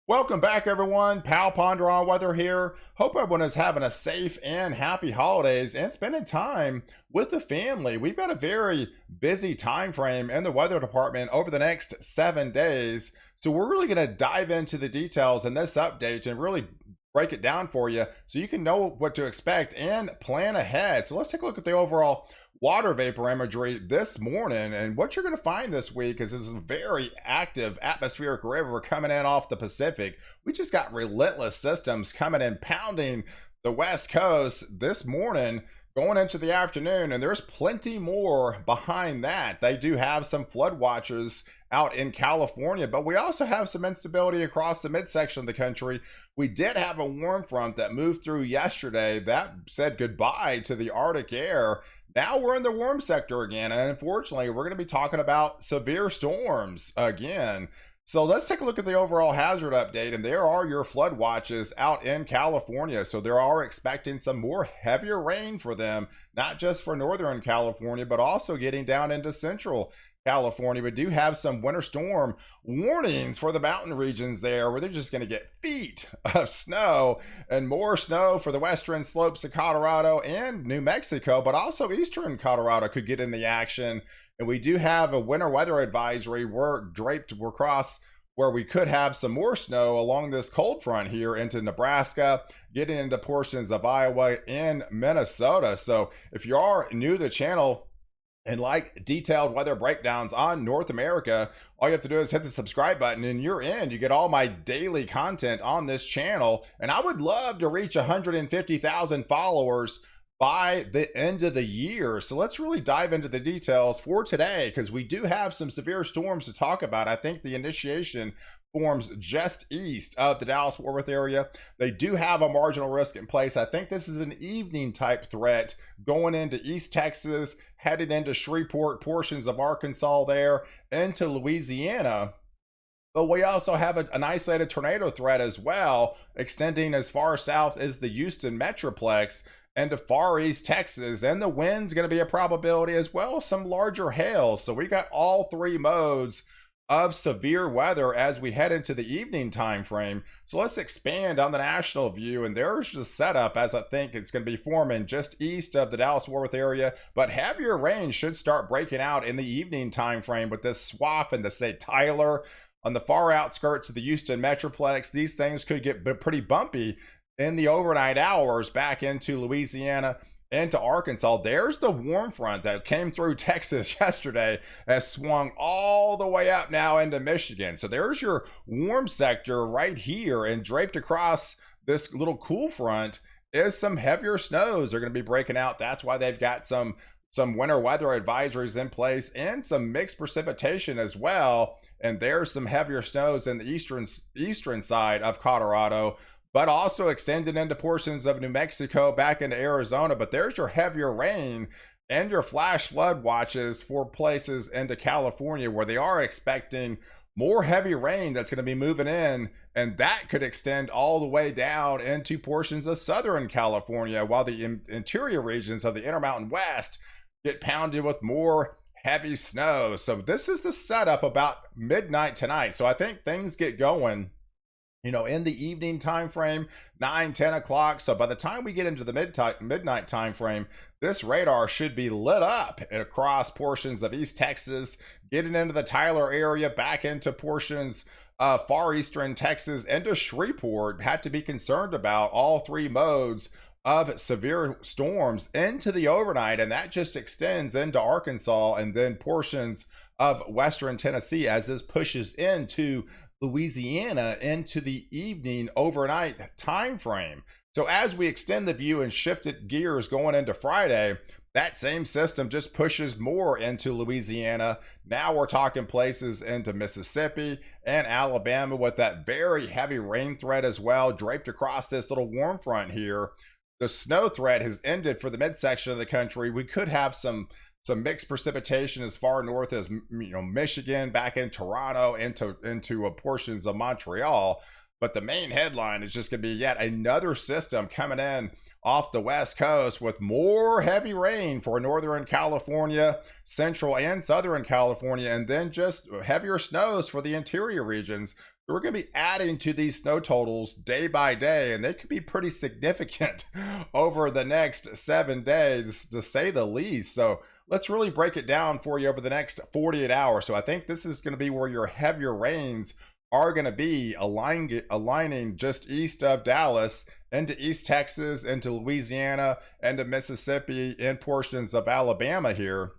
Welcome back, everyone. Pal Ponder on Weather here. Hope everyone is having a safe and happy holidays and spending time with the family. We've got a very busy time frame in the weather department over the next 7 days. So we're really going to dive into the details in this update and really break it down for you so you can know what to expect and plan ahead. So let's take a look at the overall water vapor imagery this morning, and what you're going to find this week is this is a very active atmospheric river coming in off the Pacific. We just got relentless systems coming in, pounding the west coast this morning going into the afternoon, and there's plenty more behind that. They do have some flood watches out in California, but we also have some instability across the midsection of the country. We did have a warm front that moved through yesterday that said goodbye to the Arctic air. Now we're in the warm sector again, and unfortunately we're going to be talking about severe storms again. So let's take a look at the overall hazard update, and there are your flood watches out in California. So they are expecting some more heavier rain for them, not just for Northern California, but also getting down into Central California. We do have some winter storm warnings for the mountain regions there, where they're just going to get feet of snow and more snow for the western slopes of Colorado and New Mexico, but also eastern Colorado could get in the action. And we do have a winter weather advisory. We're across where we could have some more snow along this cold front here into Nebraska, getting into portions of Iowa and Minnesota. So if you are new to the channel and like detailed weather breakdowns on North America, all you have to do is hit the subscribe button and you're in. You get all my daily content on this channel. And I would love to reach 150,000 followers by the end of the year. So let's really dive into the details for today, because we do have some severe storms to talk about. I think the initiation forms just east of the Dallas-Fort Worth area. They do have a marginal risk in place. I think this is an evening type threat going into East Texas, headed into Shreveport, portions of Arkansas there, into Louisiana. But we also have an isolated tornado threat as well, extending as far south as the Houston Metroplex and to far east Texas, and the wind's going to be a probability as well, some larger hail. So we got all three modes of severe weather as we head into the evening time frame. So let's expand on the national view, and there's the setup as I think it's going to be forming just east of the Dallas-Fort Worth area, but heavier rain should start breaking out in the evening time frame with this swath in the, say, Tyler on the far outskirts of the Houston Metroplex. These things could get pretty bumpy in the overnight hours back into Louisiana, into Arkansas. There's the warm front that came through Texas yesterday, has swung all the way up now into Michigan. So there's your warm sector right here, and draped across this little cool front is some heavier snows. They're going to be breaking out. That's why they've got some winter weather advisories in place and some mixed precipitation as well. And there's some heavier snows in the eastern side of Colorado, but also extended into portions of New Mexico back into Arizona. But there's your heavier rain and your flash flood watches for places into California, where they are expecting more heavy rain that's going to be moving in, and that could extend all the way down into portions of Southern California, while the interior regions of the Intermountain West get pounded with more heavy snow. So this is the setup about midnight tonight. So I think things get going, you know, in the evening time frame, 9-10 o'clock. So by the time we get into the midnight time frame, this radar should be lit up across portions of East Texas, getting into the Tyler area, back into portions of far eastern Texas, into Shreveport. Had to be concerned about all three modes of severe storms into the overnight, and that just extends into Arkansas and then portions of western Tennessee as this pushes into Louisiana into the evening overnight time frame. So as we extend the view and shifted gears going into Friday, that same system just pushes more into Louisiana. Now we're talking places into Mississippi and Alabama with that very heavy rain threat as well, draped across this little warm front here. The snow threat has ended for the midsection of the country. We could have some mixed precipitation as far north as, you know, Michigan, back in Toronto, into portions of Montreal. But the main headline is just going to be yet another system coming in off the west coast with more heavy rain for Northern California, Central and Southern California, and then just heavier snows for the interior regions. So we're going to be adding to these snow totals day by day, and they could be pretty significant over the next 7 days, to say the least. So let's really break it down for you over the next 48 hours. So I think this is going to be where your heavier rains are going to be aligning just east of Dallas into East Texas, into Louisiana, into Mississippi, and portions of Alabama here,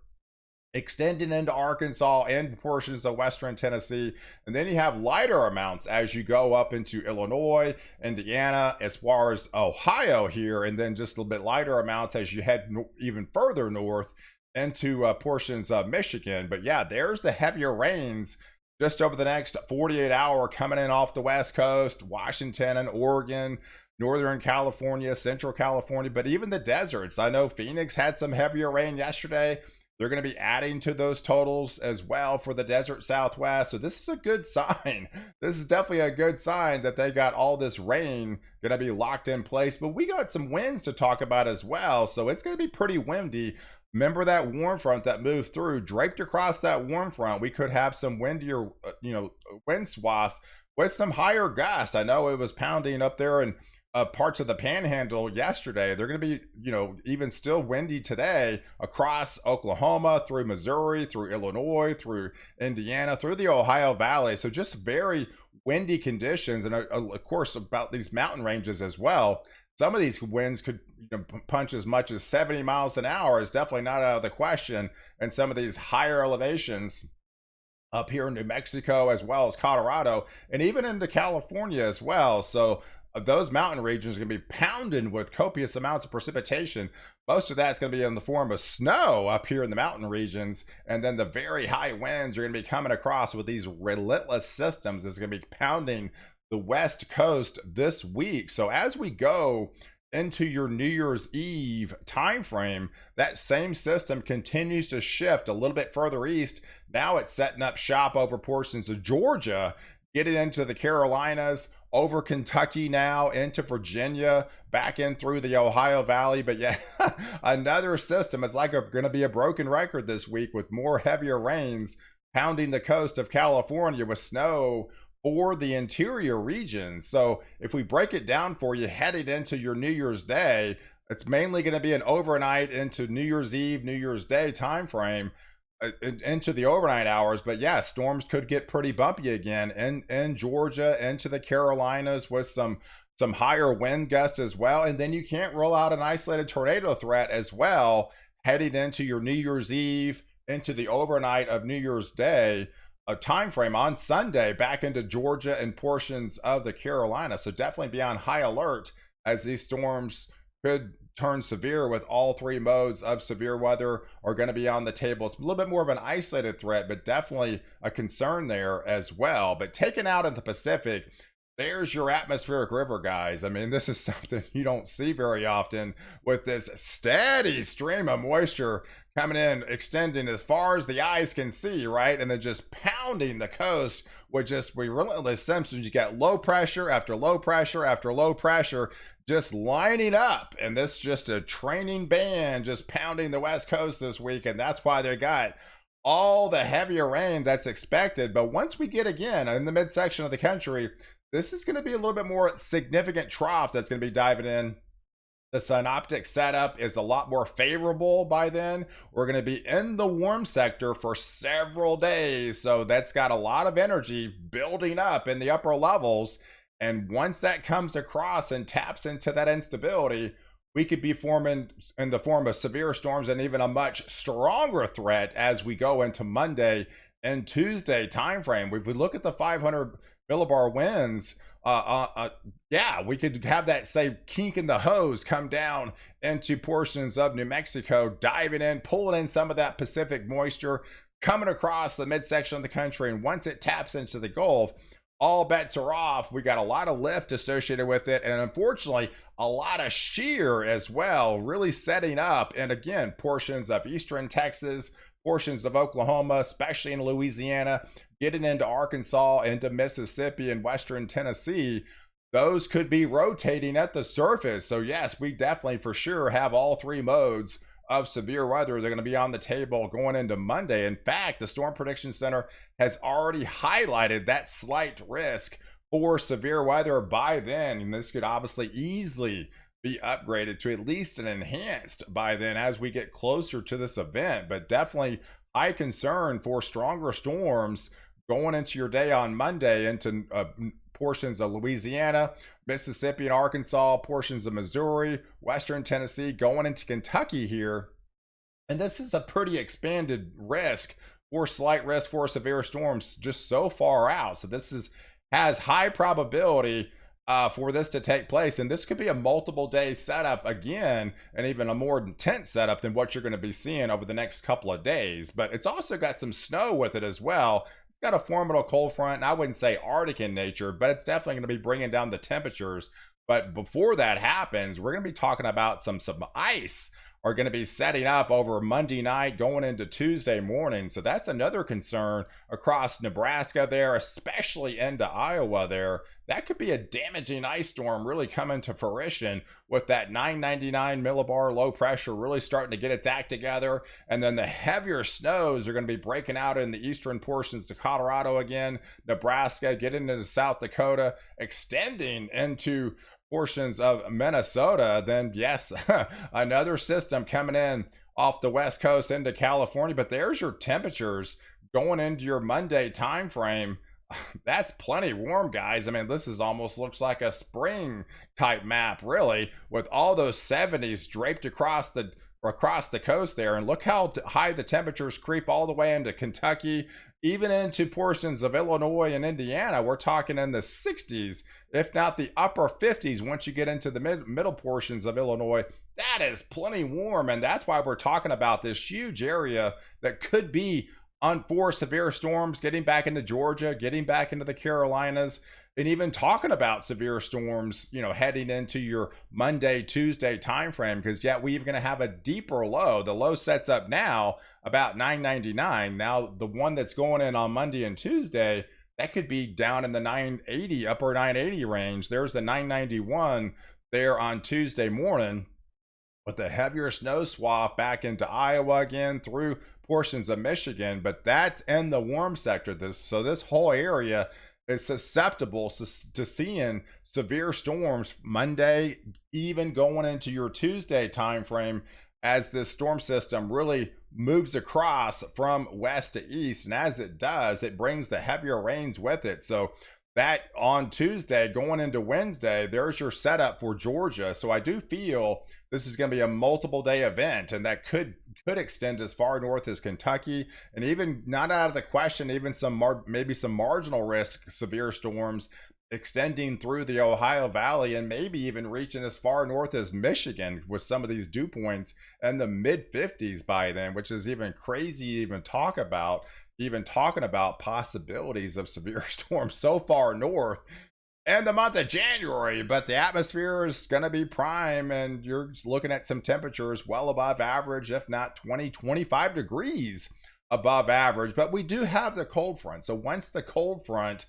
extending into Arkansas and portions of Western Tennessee. And then you have lighter amounts as you go up into Illinois, Indiana, as far as Ohio here, and then just a little bit lighter amounts as you head even further north into portions of Michigan. But yeah, there's the heavier rains just over the next 48 hour coming in off the West Coast, Washington and Oregon, Northern California, Central California, but even the deserts. I know Phoenix had some heavier rain yesterday. They're going to be adding to those totals as well for the desert Southwest. So this is a good sign. This is definitely a good sign that they got all this rain going to be locked in place. But we got some winds to talk about as well. So it's going to be pretty windy. Remember that warm front that moved through, draped across that warm front. We could have some windier, wind swaths with some higher gusts. I know it was pounding up there in parts of the panhandle yesterday. They're going to be, even still windy today across Oklahoma, through Missouri, through Illinois, through Indiana, through the Ohio Valley. So just very windy conditions. And of course, about these mountain ranges as well. Some of these winds could punch as much as 70 miles an hour. Is definitely not out of the question. And some of these higher elevations up here in New Mexico, as well as Colorado, and even into California as well. So those mountain regions are going to be pounded with copious amounts of precipitation. Most of that's going to be in the form of snow up here in the mountain regions. And then the very high winds are going to be coming across with these relentless systems. It's going to be pounding the West Coast this week. So as we go into your New Year's Eve time frame, that same system continues to shift a little bit further east. Now it's setting up shop over portions of Georgia, getting into the Carolinas, over Kentucky now, into Virginia, back in through the Ohio Valley. But yeah, another system. It's like going to be a broken record this week, with more heavier rains pounding the coast of California with snow for the interior regions. So if we break it down for you, headed into your New Year's Day, it's mainly going to be an overnight into New Year's Eve, New Year's Day time frame, into the overnight hours. But yeah, storms could get pretty bumpy again in Georgia, into the Carolinas, with some higher wind gusts as well. And then you can't rule out an isolated tornado threat as well, heading into your New Year's Eve, into the overnight of New Year's Day a time frame on Sunday, back into Georgia and portions of the Carolinas. So definitely be on high alert, as these storms could turn severe, with all three modes of severe weather are going to be on the table. It's a little bit more of an isolated threat, but definitely a concern there as well. But taken out in the Pacific, there's your atmospheric river, guys. I mean, this is something you don't see very often, with this steady stream of moisture coming in, extending as far as the eyes can see, right? And then just pounding the coast with just relentless symptoms. You got low pressure after low pressure after low pressure, just lining up. And this just a training band just pounding the West Coast this week. And that's why they got all the heavier rain that's expected. But once we get again in the midsection of the country, this is going to be a little bit more significant trough that's going to be diving in. The synoptic setup is a lot more favorable by then. We're going to be in the warm sector for several days. So that's got a lot of energy building up in the upper levels. And once that comes across and taps into that instability, we could be forming in the form of severe storms, and even a much stronger threat as we go into Monday and Tuesday timeframe. If we look at the 500 millibar winds, yeah, we could have that, say, kink in the hose come down into portions of New Mexico, diving in, pulling in some of that Pacific moisture, coming across the midsection of the country. And once it taps into the Gulf, all bets are off. We got a lot of lift associated with it, and unfortunately a lot of shear as well, really setting up. And again, portions of eastern Texas, portions of Oklahoma, especially in Louisiana, getting into Arkansas, into Mississippi and western Tennessee, those could be rotating at the surface. So yes, we definitely for sure have all three modes of severe weather. They're going to be on the table going into Monday. In fact, the Storm Prediction Center has already highlighted that slight risk for severe weather by then. And this could obviously easily be upgraded to at least an enhanced by then as we get closer to this event. But definitely high concern for stronger storms going into your day on Monday into portions of Louisiana, Mississippi and Arkansas, portions of Missouri, Western Tennessee, going into Kentucky here. And this is a pretty expanded risk or slight risk for severe storms just so far out. So this has high probability for this to take place. And this could be a multiple day setup again, and even a more intense setup than what you're going to be seeing over the next couple of days. But it's also got some snow with it as well. It's got a formidable cold front, and I wouldn't say Arctic in nature, but it's definitely going to be bringing down the temperatures. But before that happens, we're going to be talking about some ice are going to be setting up over Monday night going into Tuesday morning. So that's another concern across Nebraska there, especially into Iowa there. That could be a damaging ice storm really coming to fruition with that 999 millibar low pressure really starting to get its act together. And then the heavier snows are going to be breaking out in the eastern portions of Colorado again, Nebraska, getting into South Dakota, extending into portions of Minnesota. Then yes, another system coming in off the west coast into California. But there's your temperatures going into your Monday time frame. That's plenty warm, guys. I mean, this is almost looks like a spring type map, really, with all those 70s draped across the coast there. And look how high the temperatures creep all the way into Kentucky, even into portions of Illinois and Indiana. We're talking in the 60s, if not the upper 50s, once you get into the middle portions of Illinois. That is plenty warm, and that's why we're talking about this huge area that could be on for severe storms, getting back into Georgia, getting back into the Carolinas, and even talking about severe storms, you know, heading into your Monday, Tuesday timeframe, because yet we're going to have a deeper low. The low sets up now about 999. Now, the one that's going in on Monday and Tuesday, that could be down in the 980, upper 980 range. There's the 991 there on Tuesday morning, with the heavier snow swath back into Iowa again through portions of Michigan. But that's in the warm sector. So this whole area is susceptible to seeing severe storms Monday, even going into your Tuesday timeframe, as this storm system really moves across from west to east. And as it does, it brings the heavier rains with it. So that on Tuesday going into Wednesday, there's your setup for Georgia. So I do feel this is going to be a multiple day event, and that could extend as far north as Kentucky, and even not out of the question, even maybe some marginal risk severe storms extending through the Ohio Valley, and maybe even reaching as far north as Michigan with some of these dew points in the mid 50s by then, which is even crazy to even talking about possibilities of severe storms so far north in the month of January. But the atmosphere is going to be prime, and you're looking at some temperatures well above average, if not 20-25 degrees above average. But we do have the cold front. So once the cold front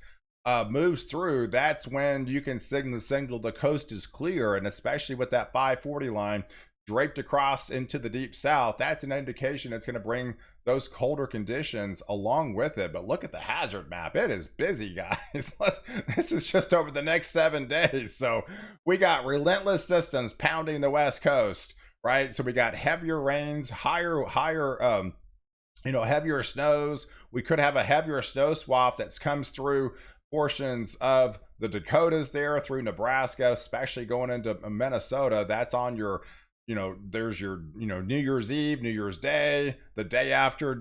moves through, that's when you can signal the coast is clear. And especially with that 540 line draped across into the deep south, that's an indication it's going to bring those colder conditions along with it. But look at the hazard map. It is busy, guys. This is just over the next 7 days. So we got relentless systems pounding the west coast, right? So we got heavier rains, heavier snows. We could have a heavier snow swath that comes through portions of the Dakotas there through Nebraska, especially going into Minnesota. That's on your, there's your, New Year's Eve, New Year's Day, the day after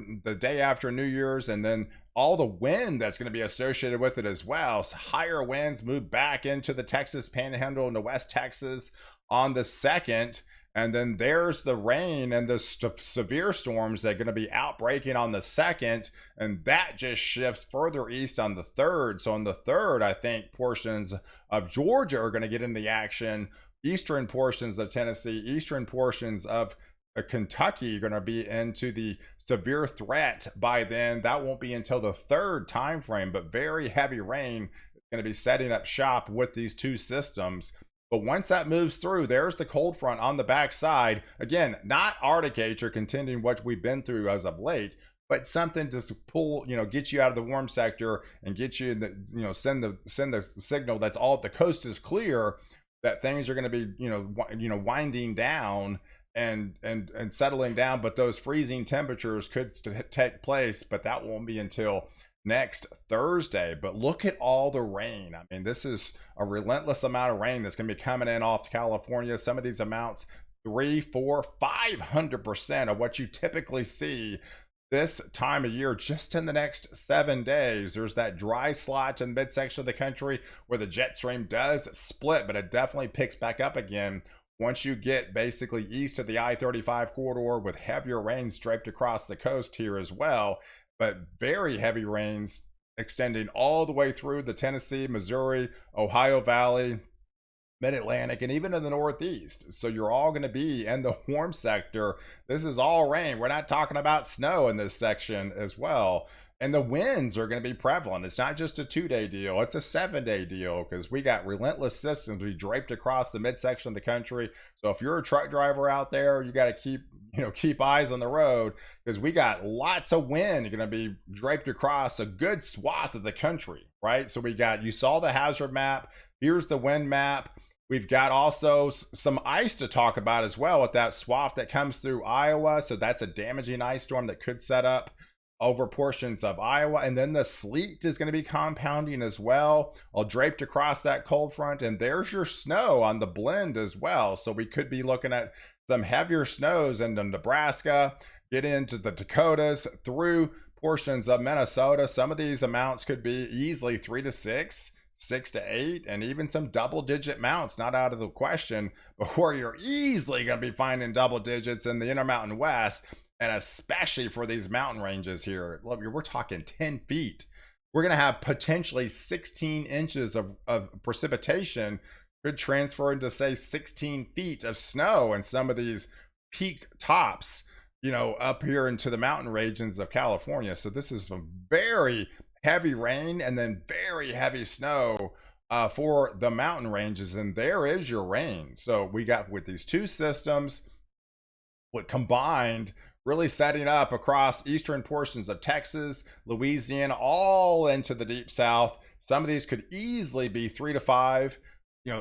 New Year's, and then all the wind that's going to be associated with it as well. So higher winds move back into the Texas Panhandle into West Texas on the 2nd. And then there's the rain and the severe storms that are going to be outbreaking on the 2nd. And that just shifts further east on the 3rd. So on the 3rd, I think portions of Georgia are going to get in the action. Eastern portions of Tennessee, eastern portions of Kentucky are going to be into the severe threat by then. That won't be until the 3rd time frame, but very heavy rain is going to be setting up shop with these two systems But once that moves through, there's the cold front on the backside. Again, not Arctic H or continuing what we've been through as of late, but something to pull, get you out of the warm sector and get you in the, send the signal that's all the coast is clear, that things are going to be, winding down and settling down. But those freezing temperatures could take place, but that won't be until next Thursday. But look at all the rain. I mean, this is a relentless amount of rain that's going to be coming in off California. Some of these amounts 300, 400, 500% of what you typically see this time of year just in the next 7 days. There's that dry slot in the midsection of the country where the jet stream does split, but it definitely picks back up again once you get basically east of the I-35 corridor, with heavier rains draped across the coast here as well. But very heavy rains extending all the way through the Tennessee, Missouri, Ohio Valley, Mid-Atlantic, and even in the Northeast. So you're all going to be in the warm sector. This is all rain. We're not talking about snow in this section as well. And the winds are going to be prevalent. It's not just a 2-day deal. It's a 7-day deal, because we got relentless systems we draped across the midsection of the country. So if you're a truck driver out there, you got to keep eyes on the road, because we got lots of wind going to be draped across a good swath of the country, right? So you saw the hazard map. Here's the wind map. We've got also some ice to talk about as well with that swath that comes through Iowa. So that's a damaging ice storm that could set up over portions of Iowa. And then the sleet is going to be compounding as well, all draped across that cold front. And there's your snow on the blend as well. So we could be looking at some heavier snows into Nebraska, get into the Dakotas, through portions of Minnesota. Some of these amounts could be easily 3 to 6. 6 to 8, and even some double-digit amounts not out of the question, but where you're easily going to be finding double digits in the Intermountain West, and especially for these mountain ranges here. Look, we're talking 10 feet. We're going to have potentially 16 inches of precipitation, could transfer into, say, 16 feet of snow in some of these peak tops, up here into the mountain regions of California. So this is a very heavy rain and then very heavy snow for the mountain ranges, and there is your rain. So we got, with these two systems, what combined, really setting up across eastern portions of Texas, Louisiana, all into the deep south. Some of these could easily be 3 to 5,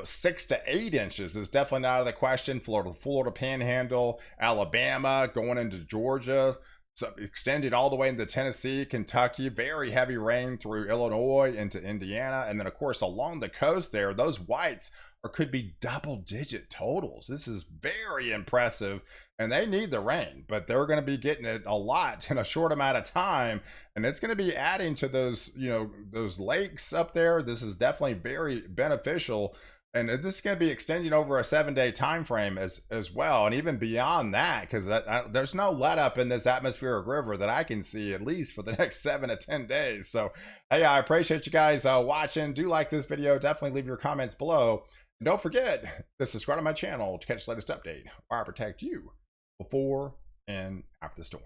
6 to 8 inches is definitely not out of the question. Florida Panhandle, Alabama, going into Georgia, so extended all the way into Tennessee, Kentucky. Very heavy rain through Illinois into Indiana. And then, of course, along the coast there, those whites could be double-digit totals. This is very impressive, and they need the rain, but they're going to be getting it a lot in a short amount of time, and it's going to be adding to those, those lakes up there. This is definitely very beneficial. And this is going to be extending over a 7-day time frame as well, and even beyond that, because there's no let up in this atmospheric river that I can see, at least for the next 7 to 10 days. So, hey, I appreciate you guys watching. Do like this video. Definitely leave your comments below. And don't forget to subscribe to my channel to catch the latest update, where I protect you before and after the storm.